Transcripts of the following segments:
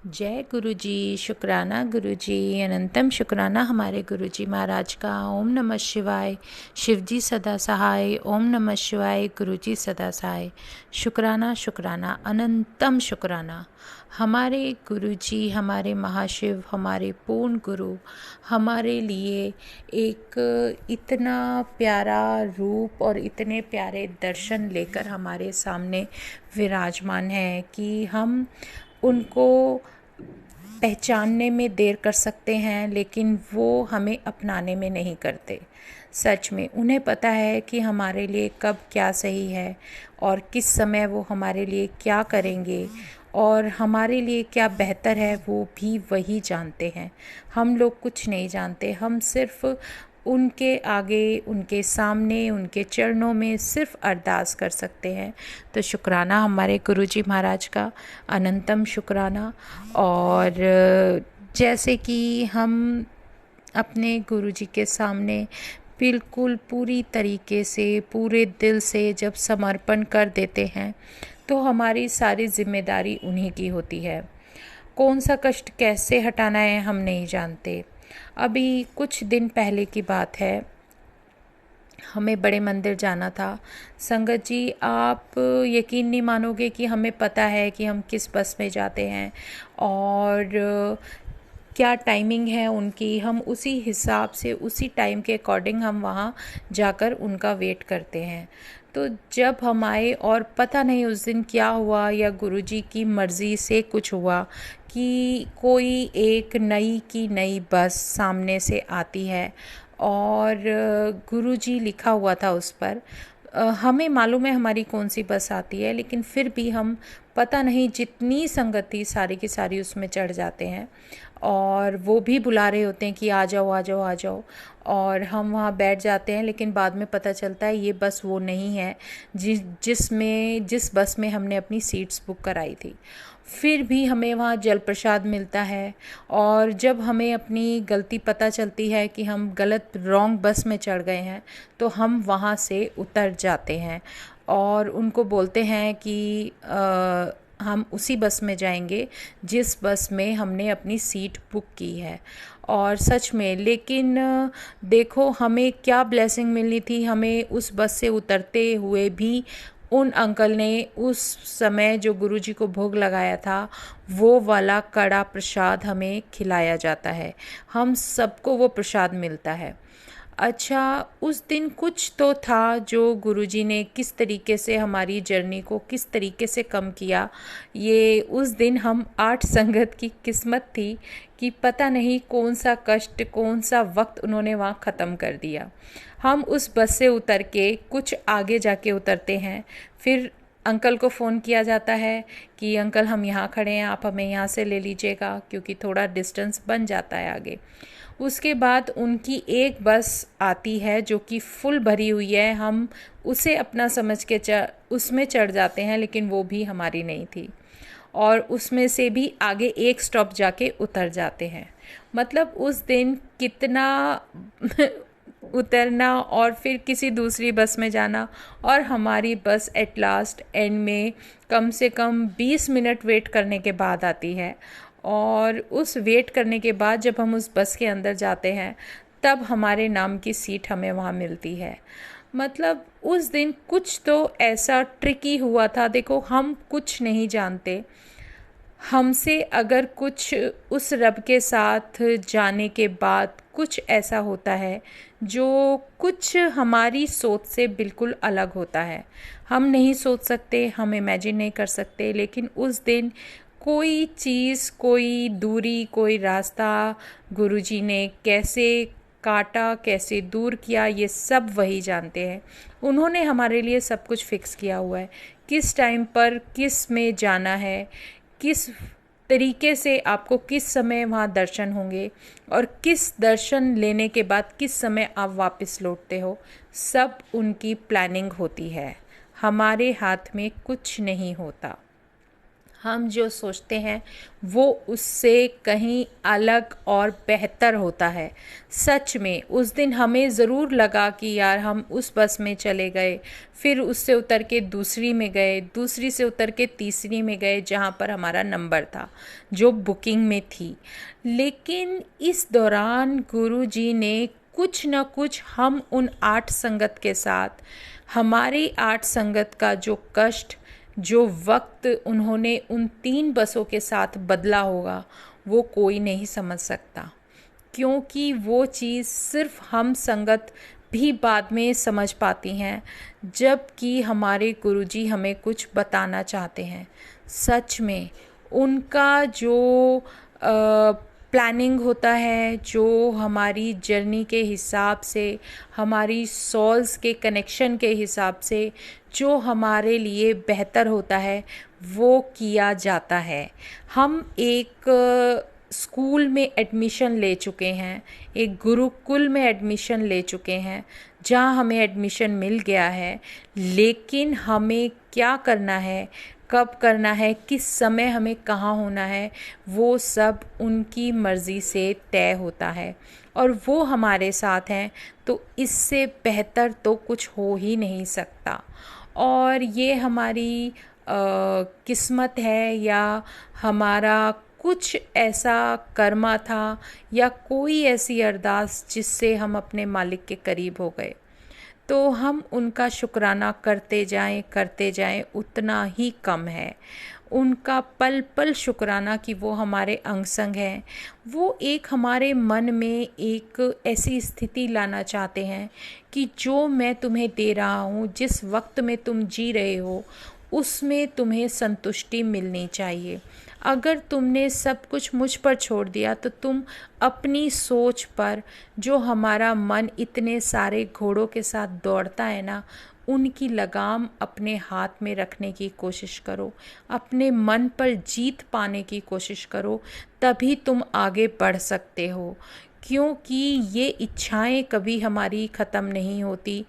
जय गुरु जी। शुक्राना गुरु जी, अनंतम शुक्राना हमारे गुरु जी महाराज का। ओम नमः शिवाय। शिव जी सदा सहाय। ओम नमः शिवाय। गुरु जी सदा सहाय। शुक्राना शुक्राना अनंतम शुक्राना हमारे गुरु जी, हमारे महाशिव, हमारे पूर्ण गुरु हमारे लिए एक इतना प्यारा रूप और इतने प्यारे दर्शन लेकर हमारे सामने विराजमान है कि हम उनको पहचानने में देर कर सकते हैं, लेकिन वो हमें अपनाने में नहीं करते। सच में उन्हें पता है कि हमारे लिए कब क्या सही है और किस समय वो हमारे लिए क्या करेंगे और हमारे लिए क्या बेहतर है, वो भी वही जानते हैं। हम लोग कुछ नहीं जानते, हम सिर्फ उनके आगे, उनके सामने, उनके चरणों में सिर्फ अरदास कर सकते हैं। तो शुक्राना हमारे गुरुजी महाराज का, अनंतम शुक्राना। और जैसे कि हम अपने गुरुजी के सामने बिल्कुल पूरी तरीके से, पूरे दिल से जब समर्पण कर देते हैं तो हमारी सारी जिम्मेदारी उन्हीं की होती है। कौन सा कष्ट कैसे हटाना है हम नहीं जानते। अभी कुछ दिन पहले की बात है, हमें बड़े मंदिर जाना था। संगत जी, आप यकीन नहीं मानोगे कि हमें पता है कि हम किस बस में जाते हैं और क्या टाइमिंग है उनकी। हम उसी हिसाब से, उसी टाइम के अकॉर्डिंग हम वहाँ जाकर उनका वेट करते हैं। तो जब हम आए और पता नहीं उस दिन क्या हुआ, या गुरुजी की मर्ज़ी से कुछ हुआ कि कोई एक नई की नई बस सामने से आती है और गुरुजी लिखा हुआ था उस पर। हमें मालूम है हमारी कौन सी बस आती है, लेकिन फिर भी हम पता नहीं जितनी संगति सारी की सारी उसमें चढ़ जाते हैं और वो भी बुला रहे होते हैं कि आ जाओ आ जाओ आ जाओ, और हम वहाँ बैठ जाते हैं। लेकिन बाद में पता चलता है ये बस वो नहीं है जिस बस में हमने अपनी सीट्स बुक कराई थी। फिर भी हमें वहाँ जल प्रसाद मिलता है, और जब हमें अपनी गलती पता चलती है कि हम गलत रॉन्ग बस में चढ़ गए हैं तो हम वहाँ से उतर जाते हैं और उनको बोलते हैं कि हम उसी बस में जाएंगे जिस बस में हमने अपनी सीट बुक की है। और सच में, लेकिन देखो हमें क्या ब्लेसिंग मिलनी थी। हमें उस बस से उतरते हुए भी उन अंकल ने उस समय जो गुरुजी को भोग लगाया था वो वाला कड़ा प्रसाद हमें खिलाया जाता है। हम सबको वो प्रसाद मिलता है। अच्छा, उस दिन कुछ तो था जो गुरुजी ने किस तरीके से हमारी जर्नी को किस तरीके से कम किया। ये उस दिन हम 8 संगत की किस्मत थी कि पता नहीं कौन सा कष्ट, कौन सा वक्त उन्होंने वहाँ ख़त्म कर दिया। हम उस बस से उतर के कुछ आगे जाके उतरते हैं, फिर अंकल को फ़ोन किया जाता है कि अंकल हम यहाँ खड़े हैं, आप हमें यहाँ से ले लीजिएगा, क्योंकि थोड़ा डिस्टेंस बन जाता है आगे। उसके बाद उनकी एक बस आती है जो कि फुल भरी हुई है। हम उसे अपना समझ के उसमें चढ़ जाते हैं, लेकिन वो भी हमारी नहीं थी और उसमें से भी आगे एक स्टॉप जाके उतर जाते हैं। मतलब उस दिन कितना उतरना और फिर किसी दूसरी बस में जाना, और हमारी बस एट लास्ट एंड में कम से कम 20 मिनट वेट करने के बाद आती है। और उस वेट करने के बाद जब हम उस बस के अंदर जाते हैं तब हमारे नाम की सीट हमें वहाँ मिलती है। मतलब उस दिन कुछ तो ऐसा ट्रिकी हुआ था। देखो, हम कुछ नहीं जानते। हमसे अगर कुछ उस रब के साथ जाने के बाद कुछ ऐसा होता है जो कुछ हमारी सोच से बिल्कुल अलग होता है, हम नहीं सोच सकते, हम इमेजिन नहीं कर सकते। लेकिन उस दिन कोई चीज़, कोई दूरी, कोई रास्ता गुरुजी ने कैसे काटा, कैसे दूर किया, ये सब वही जानते हैं। उन्होंने हमारे लिए सब कुछ फिक्स किया हुआ है, किस टाइम पर किस में जाना है, किस तरीके से आपको किस समय वहाँ दर्शन होंगे और किस दर्शन लेने के बाद किस समय आप वापस लौटते हो। सब उनकी प्लानिंग होती है, हमारे हाथ में कुछ नहीं होता। हम जो सोचते हैं वो उससे कहीं अलग और बेहतर होता है। सच में उस दिन हमें ज़रूर लगा कि यार हम उस बस में चले गए, फिर उससे उतर के दूसरी में गए, दूसरी से उतर के तीसरी में गए जहाँ पर हमारा नंबर था, जो बुकिंग में थी। लेकिन इस दौरान गुरुजी ने कुछ न कुछ हम उन 8 संगत के साथ, हमारी 8 संगत का जो कष्ट, जो वक्त उन्होंने उन 3 बसों के साथ बदला होगा, वो कोई नहीं समझ सकता। क्योंकि वो चीज़ सिर्फ हम संगत भी बाद में समझ पाती हैं, जबकि हमारे गुरुजी हमें कुछ बताना चाहते हैं। सच में उनका जो प्लानिंग होता है, जो हमारी जर्नी के हिसाब से, हमारी सोल्स के कनेक्शन के हिसाब से जो हमारे लिए बेहतर होता है, वो किया जाता है। हम एक स्कूल में एडमिशन ले चुके हैं, एक गुरुकुल में एडमिशन ले चुके हैं, जहाँ हमें एडमिशन मिल गया है। लेकिन हमें क्या करना है, कब करना है, किस समय हमें कहाँ होना है, वो सब उनकी मर्ज़ी से तय होता है और वो हमारे साथ हैं, तो इससे बेहतर तो कुछ हो ही नहीं सकता। और ये हमारी किस्मत है या हमारा कुछ ऐसा कर्मा था या कोई ऐसी अरदास जिससे हम अपने मालिक के करीब हो गए। तो हम उनका शुक्राना करते जाएं उतना ही कम है। उनका पल पल शुक्राना कि वो हमारे अंग संग हैं। वो एक हमारे मन में एक ऐसी स्थिति लाना चाहते हैं कि जो मैं तुम्हें दे रहा हूँ, जिस वक्त में तुम जी रहे हो, उसमें तुम्हें संतुष्टि मिलनी चाहिए। अगर तुमने सब कुछ मुझ पर छोड़ दिया तो तुम अपनी सोच पर, जो हमारा मन इतने सारे घोड़ों के साथ दौड़ता है ना, उनकी लगाम अपने हाथ में रखने की कोशिश करो, अपने मन पर जीत पाने की कोशिश करो, तभी तुम आगे बढ़ सकते हो। क्योंकि ये इच्छाएं कभी हमारी ख़त्म नहीं होती।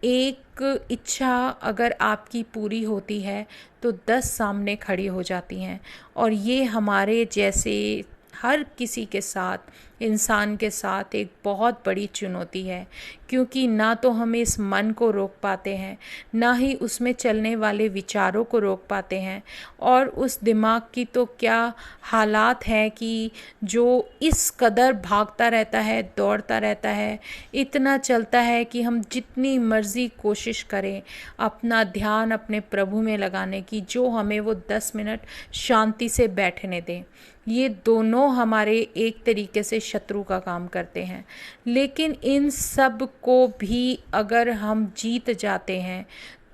एक इच्छा अगर आपकी पूरी होती है तो 10 सामने खड़ी हो जाती हैं। और ये हमारे जैसे हर किसी के साथ, इंसान के साथ एक बहुत बड़ी चुनौती है। क्योंकि ना तो हम इस मन को रोक पाते हैं, ना ही उसमें चलने वाले विचारों को रोक पाते हैं। और उस दिमाग की तो क्या हालात हैं कि जो इस कदर भागता रहता है, दौड़ता रहता है, इतना चलता है कि हम जितनी मर्ज़ी कोशिश करें अपना ध्यान अपने प्रभु में लगाने की, जो हमें वो 10 मिनट शांति से बैठने दें। ये दोनों हमारे एक तरीके से शत्रु का काम करते हैं। लेकिन इन सब को भी अगर हम जीत जाते हैं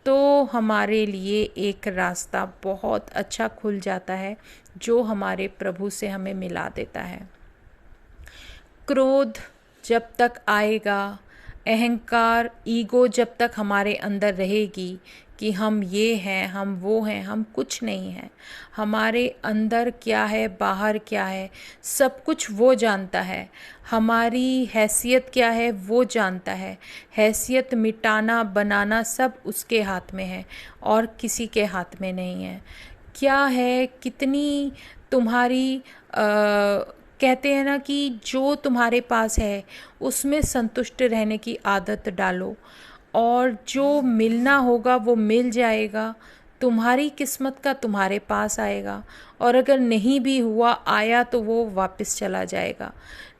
तो हमारे लिए एक रास्ता बहुत अच्छा खुल जाता है, जो हमारे प्रभु से हमें मिला देता है। क्रोध जब तक आएगा, अहंकार, ईगो जब तक हमारे अंदर रहेगी कि हम ये हैं, हम वो हैं, हम कुछ नहीं हैं, हमारे अंदर क्या है, बाहर क्या है, सब कुछ वो जानता है। हमारी हैसियत क्या है वो जानता है। हैसियत मिटाना बनाना सब उसके हाथ में है और किसी के हाथ में नहीं है। क्या है, कितनी तुम्हारी कहते हैं ना कि जो तुम्हारे पास है उसमें संतुष्ट रहने की आदत डालो, और जो मिलना होगा वो मिल जाएगा। तुम्हारी किस्मत का तुम्हारे पास आएगा, और अगर नहीं भी हुआ, आया तो वो वापस चला जाएगा।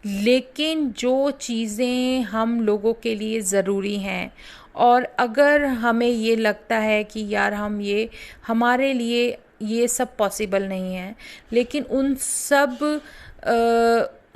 लेकिन जो चीज़ें हम लोगों के लिए ज़रूरी हैं, और अगर हमें ये लगता है कि यार हम ये, हमारे लिए ये सब पॉसिबल नहीं है, लेकिन उन सब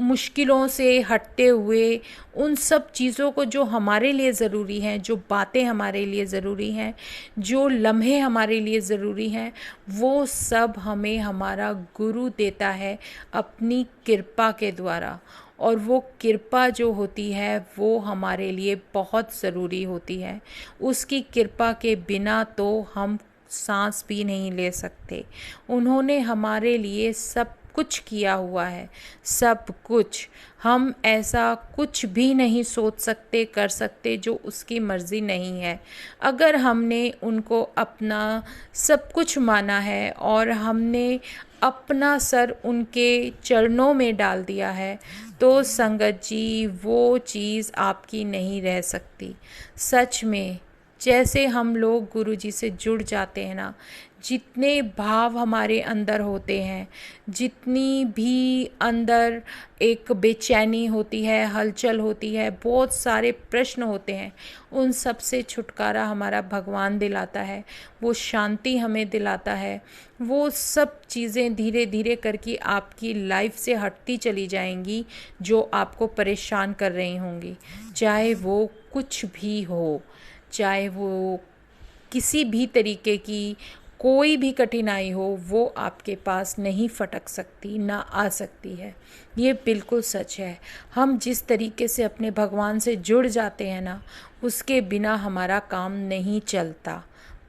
मुश्किलों से हटते हुए, उन सब चीज़ों को जो हमारे लिए ज़रूरी हैं, जो बातें हमारे लिए ज़रूरी हैं, जो लम्हे हमारे लिए ज़रूरी हैं, वो सब हमें हमारा गुरु देता है अपनी कृपा के द्वारा। और वो कृपा जो होती है वो हमारे लिए बहुत ज़रूरी होती है। उसकी कृपा के बिना तो हम सांस भी नहीं ले सकते। उन्होंने हमारे लिए सब कुछ किया हुआ है, सब कुछ। हम ऐसा कुछ भी नहीं सोच सकते, कर सकते जो उसकी मर्ज़ी नहीं है। अगर हमने उनको अपना सब कुछ माना है और हमने अपना सर उनके चरणों में डाल दिया है, तो संगत जी वो चीज़ आपकी नहीं रह सकती। सच में जैसे हम लोग गुरु जी से जुड़ जाते हैं ना, जितने भाव हमारे अंदर होते हैं, जितनी भी अंदर एक बेचैनी होती है, हलचल होती है, बहुत सारे प्रश्न होते हैं, उन सब से छुटकारा हमारा भगवान दिलाता है, वो शांति हमें दिलाता है। वो सब चीज़ें धीरे धीरे करके आपकी लाइफ से हटती चली जाएंगी जो आपको परेशान कर रही होंगी, चाहे वो कुछ भी हो, चाहे वो किसी भी तरीके की कोई भी कठिनाई हो, वो आपके पास नहीं फटक सकती, ना आ सकती है। ये बिल्कुल सच है। हम जिस तरीके से अपने भगवान से जुड़ जाते हैं ना, उसके बिना हमारा काम नहीं चलता।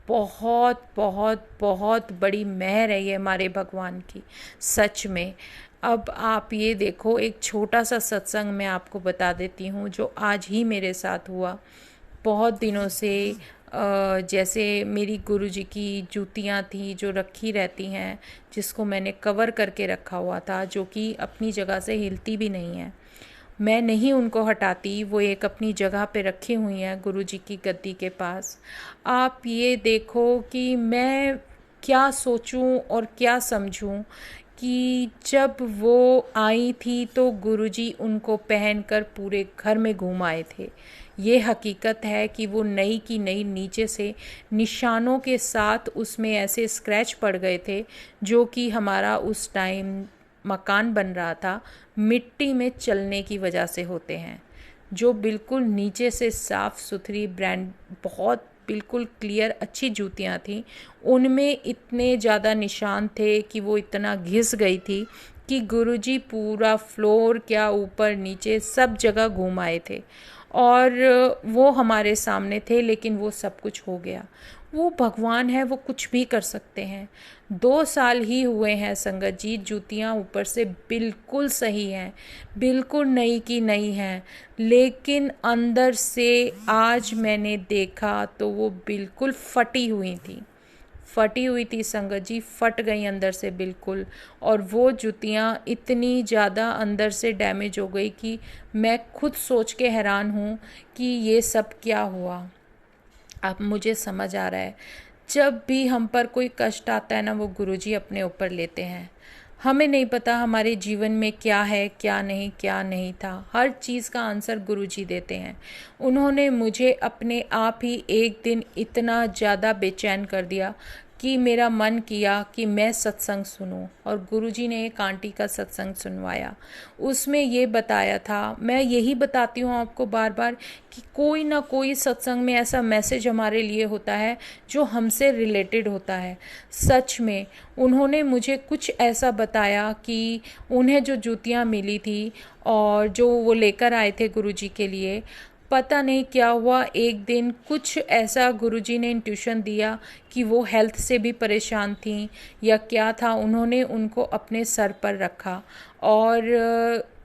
बहुत बहुत बहुत बड़ी मेहर है ये हमारे भगवान की, सच में। अब आप ये देखो, एक छोटा सा सत्संग मैं आपको बता देती हूँ जो आज ही मेरे साथ हुआ। बहुत दिनों से जैसे मेरी गुरुजी की जूतियाँ थी जो रखी रहती हैं, जिसको मैंने कवर करके रखा हुआ था, जो कि अपनी जगह से हिलती भी नहीं है, मैं नहीं उनको हटाती, वो एक अपनी जगह पे रखी हुई हैं गुरुजी की गद्दी के पास। आप ये देखो कि मैं क्या सोचूं और क्या समझूं कि जब वो आई थी तो गुरुजी उनको पहनकर पूरे घर में घूम आए थे। ये हकीकत है कि वो नई की नई नीचे से निशानों के साथ उसमें ऐसे स्क्रैच पड़ गए थे, जो कि हमारा उस टाइम मकान बन रहा था, मिट्टी में चलने की वजह से होते हैं, जो बिल्कुल नीचे से साफ़ सुथरी ब्रांड, बहुत बिल्कुल क्लियर अच्छी जूतियाँ थीं, उनमें इतने ज़्यादा निशान थे कि वो इतना घिस गई थी कि गुरुजी पूरा फ्लोर क्या ऊपर नीचे सब जगह घूम आए थे और वो हमारे सामने थे, लेकिन वो सब कुछ हो गया। वो भगवान है, वो कुछ भी कर सकते हैं। 2 साल ही हुए हैं संगत जी, जूतियाँ ऊपर से बिल्कुल सही हैं, बिल्कुल नई की नई हैं, लेकिन अंदर से आज मैंने देखा तो वो बिल्कुल फटी हुई थी, फटी हुई थी संगत जी, फट गई अंदर से बिल्कुल। और वो जूतियाँ इतनी ज़्यादा अंदर से डैमेज हो गई कि मैं खुद सोच के हैरान हूँ कि ये सब क्या हुआ। अब मुझे समझ आ रहा है, जब भी हम पर कोई कष्ट आता है ना, वो गुरुजी अपने ऊपर लेते हैं। हमें नहीं पता हमारे जीवन में क्या है, क्या नहीं था, हर चीज़ का आंसर गुरुजी देते हैं। उन्होंने मुझे अपने आप ही एक दिन इतना ज़्यादा बेचैन कर दिया कि मेरा मन किया कि मैं सत्संग सुनूं, और गुरुजी ने एक आंटी का सत्संग सुनवाया। उसमें ये बताया था, मैं यही बताती हूँ आपको बार बार, कि कोई ना कोई सत्संग में ऐसा मैसेज हमारे लिए होता है जो हमसे रिलेटेड होता है। सच में उन्होंने मुझे कुछ ऐसा बताया कि उन्हें जो जूतियाँ मिली थी और जो वो लेकर आए थे गुरुजी के लिए, पता नहीं क्या हुआ, एक दिन कुछ ऐसा गुरुजी ने इंट्यूशन दिया कि वो हेल्थ से भी परेशान थी या क्या था। उन्होंने उनको अपने सर पर रखा और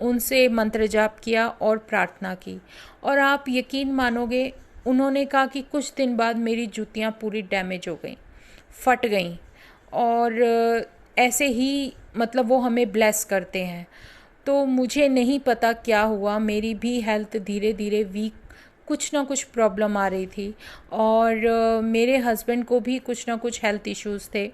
उनसे मंत्र जाप किया और प्रार्थना की, और आप यकीन मानोगे, उन्होंने कहा कि कुछ दिन बाद मेरी जूतियाँ पूरी डैमेज हो गई, फट गईं, और ऐसे ही मतलब वो हमें ब्लेस करते हैं। तो मुझे नहीं पता क्या हुआ, मेरी भी हेल्थ धीरे धीरे वीक, कुछ ना कुछ प्रॉब्लम आ रही थी, और मेरे हस्बैंड को भी कुछ ना कुछ हेल्थ इश्यूज़ थे।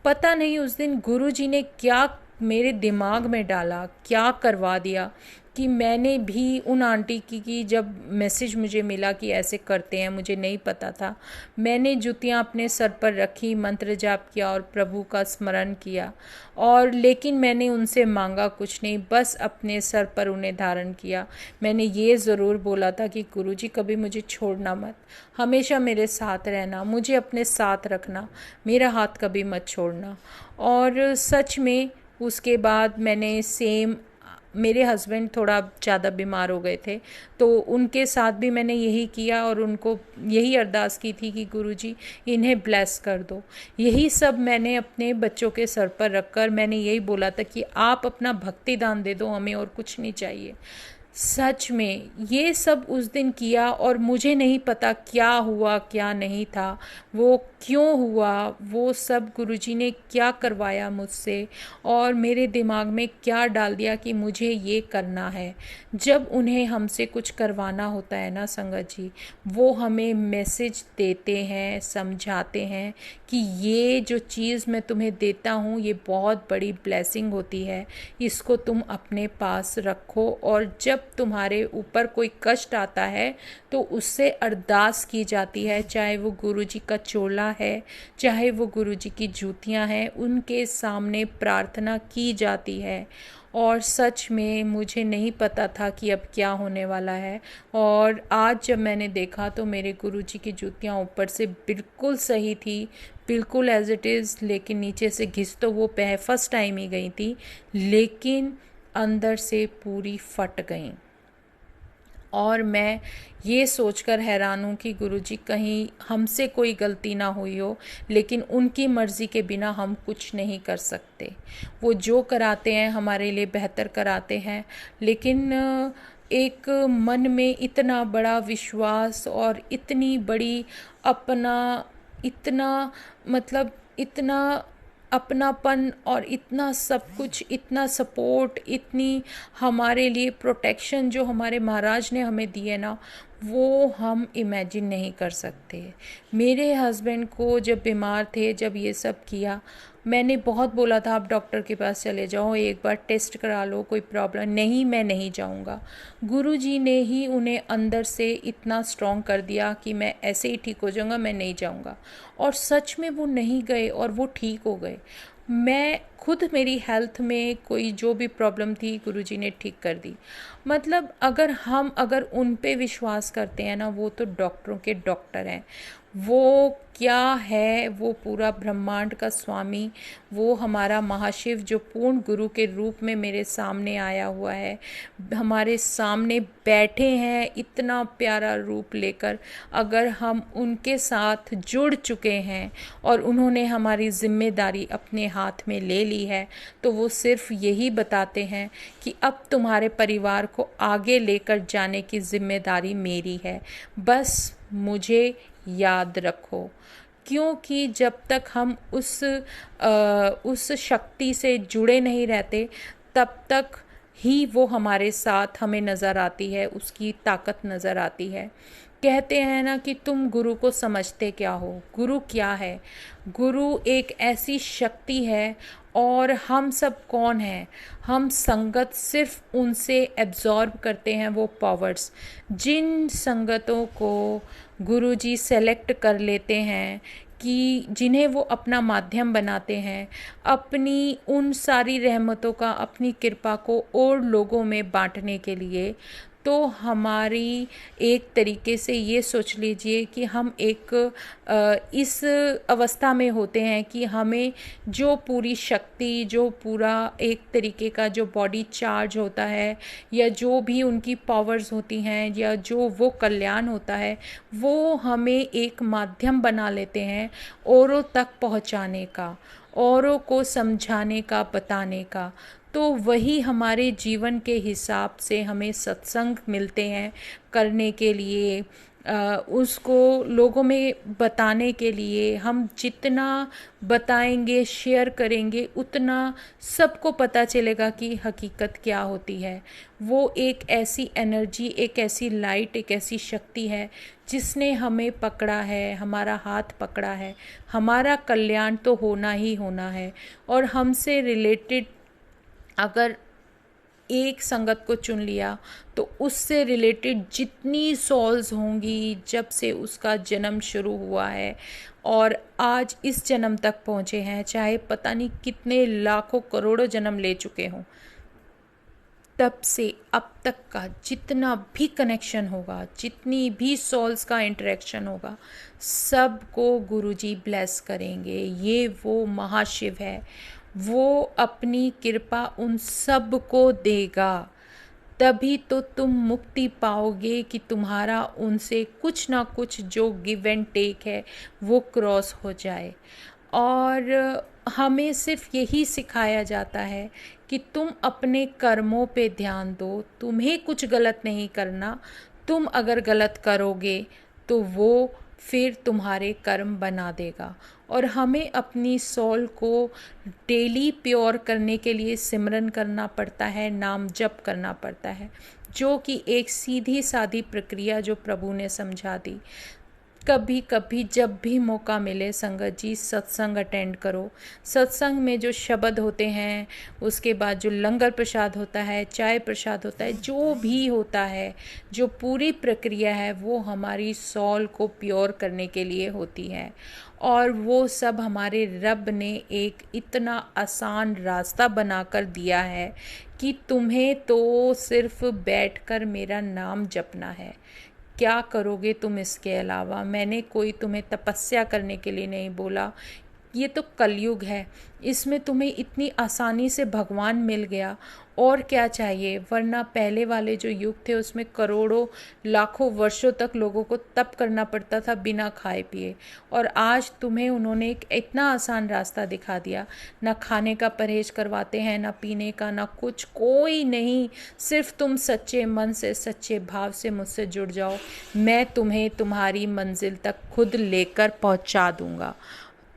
पता नहीं उस दिन गुरुजी ने क्या मेरे दिमाग में डाला, क्या करवा दिया कि मैंने भी उन आंटी की जब मैसेज मुझे मिला कि ऐसे करते हैं, मुझे नहीं पता था, मैंने जूतियाँ अपने सर पर रखी, मंत्र जाप किया और प्रभु का स्मरण किया, और लेकिन मैंने उनसे मांगा कुछ नहीं, बस अपने सर पर उन्हें धारण किया। मैंने ये ज़रूर बोला था कि गुरुजी कभी मुझे छोड़ना मत, हमेशा मेरे साथ रहना, मुझे अपने साथ रखना, मेरा हाथ कभी मत छोड़ना। और सच में उसके बाद मैंने सेम मेरे हस्बैंड थोड़ा ज़्यादा बीमार हो गए थे, तो उनके साथ भी मैंने यही किया और उनको यही अरदास की थी कि गुरुजी इन्हें ब्लेस कर दो। यही सब मैंने अपने बच्चों के सर पर रखकर मैंने यही बोला था कि आप अपना भक्ति दान दे दो, हमें और कुछ नहीं चाहिए। सच में ये सब उस दिन किया और मुझे नहीं पता क्या हुआ क्या नहीं था, वो क्यों हुआ, वो सब गुरुजी ने क्या करवाया मुझसे और मेरे दिमाग में क्या डाल दिया कि मुझे ये करना है। जब उन्हें हमसे कुछ करवाना होता है ना संगत जी, वो हमें मैसेज देते हैं, समझाते हैं कि ये जो चीज़ मैं तुम्हें देता हूँ ये बहुत बड़ी ब्लेसिंग होती है, इसको तुम अपने पास रखो और जब तुम्हारे ऊपर कोई कष्ट आता है तो उससे अरदास की जाती है, चाहे वो गुरुजी का चोला है, चाहे वो गुरुजी की जूतियाँ हैं, उनके सामने प्रार्थना की जाती है। और सच में मुझे नहीं पता था कि अब क्या होने वाला है, और आज जब मैंने देखा तो मेरे गुरुजी की जूतियाँ ऊपर से बिल्कुल सही थी, बिल्कुल एज इट इज़, लेकिन नीचे से घिस तो वो फर्स्ट टाइम ही गई थी, लेकिन अंदर से पूरी फट गई। और मैं ये सोचकर हैरान हूँ कि गुरुजी कहीं हमसे कोई गलती ना हुई हो, लेकिन उनकी मर्ज़ी के बिना हम कुछ नहीं कर सकते। वो जो कराते हैं हमारे लिए बेहतर कराते हैं, लेकिन एक मन में इतना बड़ा विश्वास और इतनी बड़ी अपना इतना मतलब इतना अपनापन और इतना सब कुछ, इतना सपोर्ट, इतनी हमारे लिए प्रोटेक्शन जो हमारे महाराज ने हमें दी है ना, वो हम इमेजिन नहीं कर सकते। मेरे हस्बैंड को जब बीमार थे, जब ये सब किया, मैंने बहुत बोला था आप डॉक्टर के पास चले जाओ, एक बार टेस्ट करा लो, कोई प्रॉब्लम नहीं, मैं नहीं जाऊंगा। गुरुजी ने ही उन्हें अंदर से इतना स्ट्रॉन्ग कर दिया कि मैं ऐसे ही ठीक हो जाऊंगा, मैं नहीं जाऊंगा। और सच में वो नहीं गए और वो ठीक हो गए। मैं खुद, मेरी हेल्थ में कोई जो भी प्रॉब्लम थी गुरुजी ने ठीक कर दी। मतलब अगर उन पे विश्वास करते हैं ना, वो तो डॉक्टरों के डॉक्टर हैं। वो क्या है, वो पूरा ब्रह्मांड का स्वामी, वो हमारा महाशिव जो पूर्ण गुरु के रूप में मेरे सामने आया हुआ है, हमारे सामने बैठे हैं इतना प्यारा रूप लेकर। अगर हम उनके साथ जुड़ चुके हैं और उन्होंने हमारी जिम्मेदारी अपने हाथ में ले ली है, तो वो सिर्फ यही बताते हैं कि अब तुम्हारे परिवार को आगे लेकर जाने की जिम्मेदारी मेरी है, बस मुझे याद रखो। क्योंकि जब तक हम उस शक्ति से जुड़े नहीं रहते, तब तक ही वो हमारे साथ हमें नज़र आती है, उसकी ताकत नज़र आती है। कहते हैं ना कि तुम गुरु को समझते क्या हो। गुरु क्या है? गुरु एक ऐसी शक्ति है, और हम सब कौन हैं? हम संगत सिर्फ उनसे एब्जॉर्ब करते हैं वो पावर्स। जिन संगतों को गुरुजी सेलेक्ट कर लेते हैं कि जिन्हें वो अपना माध्यम बनाते हैं, अपनी उन सारी रहमतों का, अपनी कृपा को और लोगों में बांटने के लिए, तो हमारी एक तरीके से ये सोच लीजिए कि हम एक इस अवस्था में होते हैं कि हमें जो पूरी शक्ति, जो पूरा एक तरीके का जो बॉडी चार्ज होता है, या जो भी उनकी पावर्स होती हैं, या जो वो कल्याण होता है, वो हमें एक माध्यम बना लेते हैं औरों तक पहुंचाने का, औरों को समझाने का, बताने का। तो वही हमारे जीवन के हिसाब से हमें सत्संग मिलते हैं करने के लिए, उसको लोगों में बताने के लिए। हम जितना बताएंगे, शेयर करेंगे, उतना सबको पता चलेगा कि हकीकत क्या होती है। वो एक ऐसी एनर्जी, एक ऐसी लाइट, एक ऐसी शक्ति है जिसने हमें पकड़ा है, हमारा हाथ पकड़ा है। हमारा कल्याण तो होना ही होना है, और हमसे रिलेटेड अगर एक संगत को चुन लिया तो उससे रिलेटेड जितनी सॉल्स होंगी, जब से उसका जन्म शुरू हुआ है और आज इस जन्म तक पहुँचे हैं, चाहे पता नहीं कितने लाखों करोड़ों जन्म ले चुके हों, तब से अब तक का जितना भी कनेक्शन होगा, जितनी भी सॉल्स का इंटरेक्शन होगा, सबको गुरुजी ब्लेस करेंगे। ये वो महाशिव है, वो अपनी कृपा उन सब को देगा। तभी तो तुम मुक्ति पाओगे कि तुम्हारा उनसे कुछ ना कुछ जो गिव एंड टेक है वो क्रॉस हो जाए। और हमें सिर्फ यही सिखाया जाता है कि तुम अपने कर्मों पे ध्यान दो, तुम्हें कुछ गलत नहीं करना। तुम अगर गलत करोगे तो वो फिर तुम्हारे कर्म बना देगा। और हमें अपनी सोल को डेली प्योर करने के लिए सिमरन करना पड़ता है, नाम जप करना पड़ता है, जो कि एक सीधी सादी प्रक्रिया जो प्रभु ने समझा दी। कभी कभी जब भी मौका मिले संगत जी सत्संग अटेंड करो। सत्संग में जो शब्द होते हैं, उसके बाद जो लंगर प्रसाद होता है, चाय प्रसाद होता है, जो भी होता है, जो पूरी प्रक्रिया है वो हमारी सोल को प्योर करने के लिए होती है। और वो सब हमारे रब ने एक इतना आसान रास्ता बनाकर दिया है कि तुम्हें तो सिर्फ बैठकर मेरा नाम जपना है। क्या करोगे तुम इसके अलावा? मैंने कोई तुम्हें तपस्या करने के लिए नहीं बोला। ये तो कलयुग है, इसमें तुम्हें इतनी आसानी से भगवान मिल गया, और क्या चाहिए? वरना पहले वाले जो युग थे उसमें करोड़ों लाखों वर्षों तक लोगों को तप करना पड़ता था बिना खाए पिए। और आज तुम्हें उन्होंने एक इतना आसान रास्ता दिखा दिया। ना खाने का परहेज करवाते हैं, ना पीने का, ना कुछ, कोई नहीं। सिर्फ तुम सच्चे मन से, सच्चे भाव से मुझसे जुड़ जाओ, मैं तुम्हें तुम्हारी मंजिल तक खुद लेकर पहुंचा दूंगा।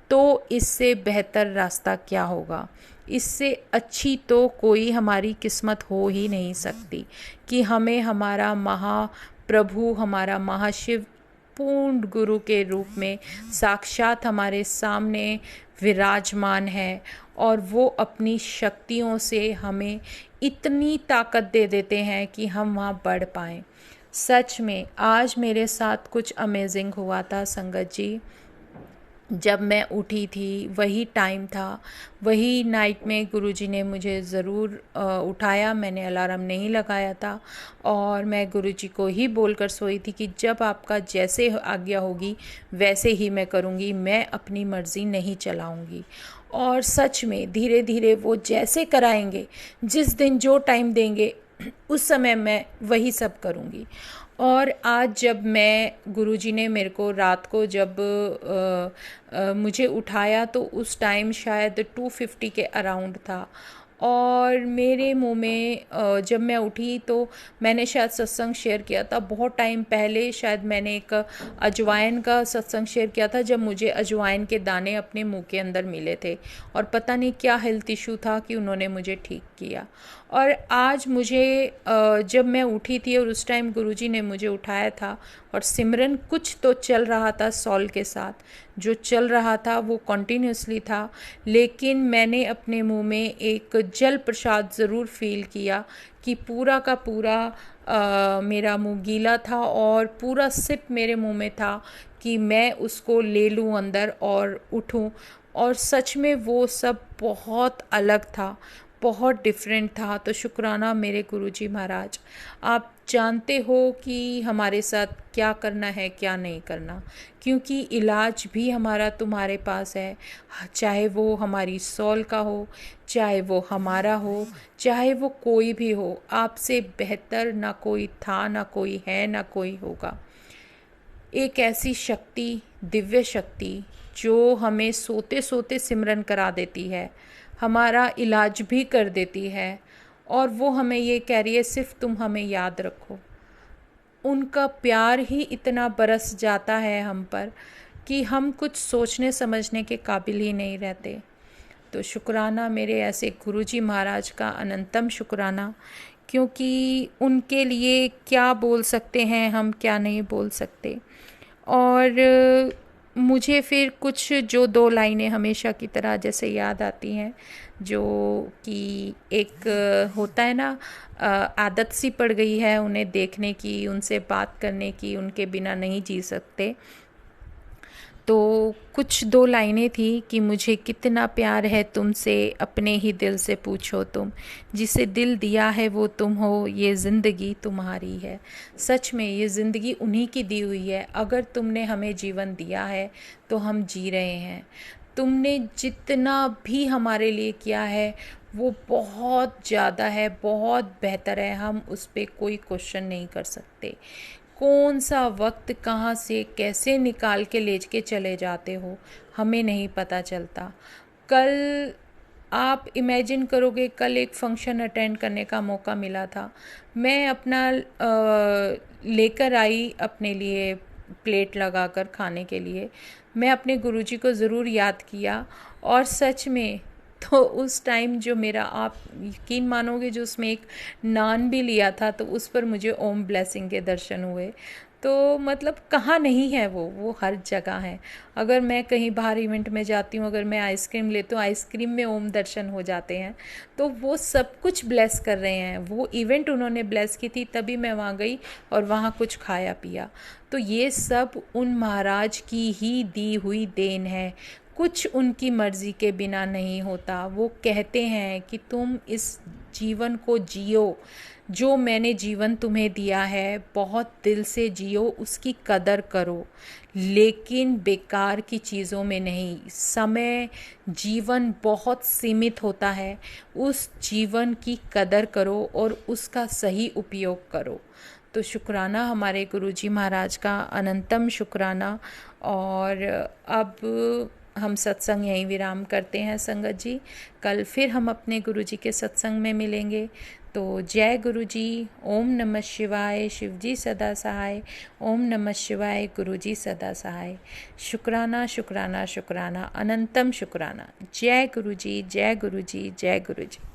तो इससे बेहतर रास्ता क्या होगा? इससे अच्छी तो कोई हमारी किस्मत हो ही नहीं सकती कि हमें हमारा महाप्रभु, हमारा महाशिव पूर्ण गुरु के रूप में साक्षात हमारे सामने विराजमान है, और वो अपनी शक्तियों से हमें इतनी ताकत दे देते हैं कि हम वहाँ बढ़ पाएँ। सच में आज मेरे साथ कुछ अमेजिंग हुआ था संगत जी। जब मैं उठी थी वही टाइम था, वही नाइट में गुरुजी ने मुझे ज़रूर उठाया। मैंने अलार्म नहीं लगाया था और मैं गुरुजी को ही बोलकर सोई थी कि जब आपका जैसे आज्ञा होगी वैसे ही मैं करूँगी, मैं अपनी मर्ज़ी नहीं चलाऊँगी। और सच में धीरे धीरे वो जैसे कराएंगे, जिस दिन जो टाइम देंगे उस समय मैं वही सब करूँगी। और आज जब मैं गुरुजी ने मेरे को रात को जब मुझे उठाया तो उस टाइम शायद 250 के अराउंड था, और मेरे मुंह में जब मैं उठी तो मैंने शायद सत्संग शेयर किया था बहुत टाइम पहले। शायद मैंने एक अजवाइन का सत्संग शेयर किया था जब मुझे अजवाइन के दाने अपने मुंह के अंदर मिले थे, और पता नहीं क्या हेल्थ इशू था कि उन्होंने मुझे ठीक किया। और आज मुझे जब मैं उठी थी और उस टाइम गुरुजी ने मुझे उठाया था, और सिमरन कुछ तो चल रहा था सॉल के साथ, जो चल रहा था वो कॉन्टीन्यूसली था, लेकिन मैंने अपने मुंह में एक जल प्रसाद ज़रूर फील किया कि पूरा का पूरा मेरा मुंह गीला था और पूरा सिप मेरे मुंह में था कि मैं उसको ले लूँ अंदर और उठूँ। और सच में वो सब बहुत अलग था, बहुत डिफरेंट था। तो शुक्राना मेरे गुरुजी महाराज, आप जानते हो कि हमारे साथ क्या करना है क्या नहीं करना, क्योंकि इलाज भी हमारा तुम्हारे पास है। चाहे वो हमारी सोल का हो, चाहे वो हमारा हो, चाहे वो कोई भी हो, आपसे बेहतर ना कोई था, ना कोई है, ना कोई होगा। एक ऐसी शक्ति, दिव्य शक्ति, जो हमें सोते सोते सिमरन करा देती है, हमारा इलाज भी कर देती है, और वो हमें ये कह रही है सिर्फ तुम हमें याद रखो। उनका प्यार ही इतना बरस जाता है हम पर कि हम कुछ सोचने समझने के काबिल ही नहीं रहते। तो शुक्राना मेरे ऐसे गुरुजी महाराज का, अनंतम शुक्राना, क्योंकि उनके लिए क्या बोल सकते हैं हम, क्या नहीं बोल सकते। और मुझे फिर कुछ जो 2 लाइनें हमेशा की तरह जैसे याद आती हैं, जो कि एक होता है ना, आदत सी पड़ गई है उन्हें देखने की, उनसे बात करने की, उनके बिना नहीं जी सकते। तो कुछ 2 लाइनें थी कि मुझे कितना प्यार है तुमसे, अपने ही दिल से पूछो तुम, जिसे दिल दिया है वो तुम हो, ये ज़िंदगी तुम्हारी है। सच में ये ज़िंदगी उन्हीं की दी हुई है। अगर तुमने हमें जीवन दिया है तो हम जी रहे हैं। तुमने जितना भी हमारे लिए किया है वो बहुत ज़्यादा है, बहुत बेहतर है, हम उस पर कोई क्वेश्चन नहीं कर सकते। कौन सा वक्त कहाँ से कैसे निकाल के ले के चले जाते हो हमें नहीं पता चलता। कल आप इमेजिन करोगे, कल एक फंक्शन अटेंड करने का मौका मिला था, मैं अपना लेकर आई अपने लिए प्लेट लगाकर खाने के लिए, मैं अपने गुरुजी को ज़रूर याद किया। और सच में तो उस टाइम जो मेरा, आप यकीन मानोगे, जो उसमें एक नान भी लिया था तो उस पर मुझे ओम ब्लेसिंग के दर्शन हुए। तो मतलब कहाँ नहीं है वो हर जगह है। अगर मैं कहीं बाहर इवेंट में जाती हूँ, अगर मैं आइसक्रीम लेती हूँ, आइसक्रीम में ओम दर्शन हो जाते हैं। तो वो सब कुछ ब्लेस कर रहे हैं, वो इवेंट उन्होंने ब्लेस की थी तभी मैं वहाँ गई और वहाँ कुछ खाया पिया। तो ये सब उन महाराज की ही दी हुई देन है, कुछ उनकी मर्ज़ी के बिना नहीं होता। वो कहते हैं कि तुम इस जीवन को जियो, जो मैंने जीवन तुम्हें दिया है बहुत दिल से जियो, उसकी कदर करो, लेकिन बेकार की चीज़ों में नहीं। समय, जीवन बहुत सीमित होता है, उस जीवन की कदर करो और उसका सही उपयोग करो। तो शुक्राना हमारे गुरुजी महाराज का, अनंतम शुक्राना। और अब हम सत्संग यहीं विराम करते हैं संगत जी। कल फिर हम अपने गुरुजी के सत्संग में मिलेंगे। तो जय गुरुजी, ओम नमः शिवाय, शिवजी सदा सहाय, ओम नमः शिवाय, गुरुजी सदा सहाय। शुक्राना शुक्राना शुक्राना, अनंतम शुक्राना। जय गुरुजी, जय गुरुजी, जय गुरुजी।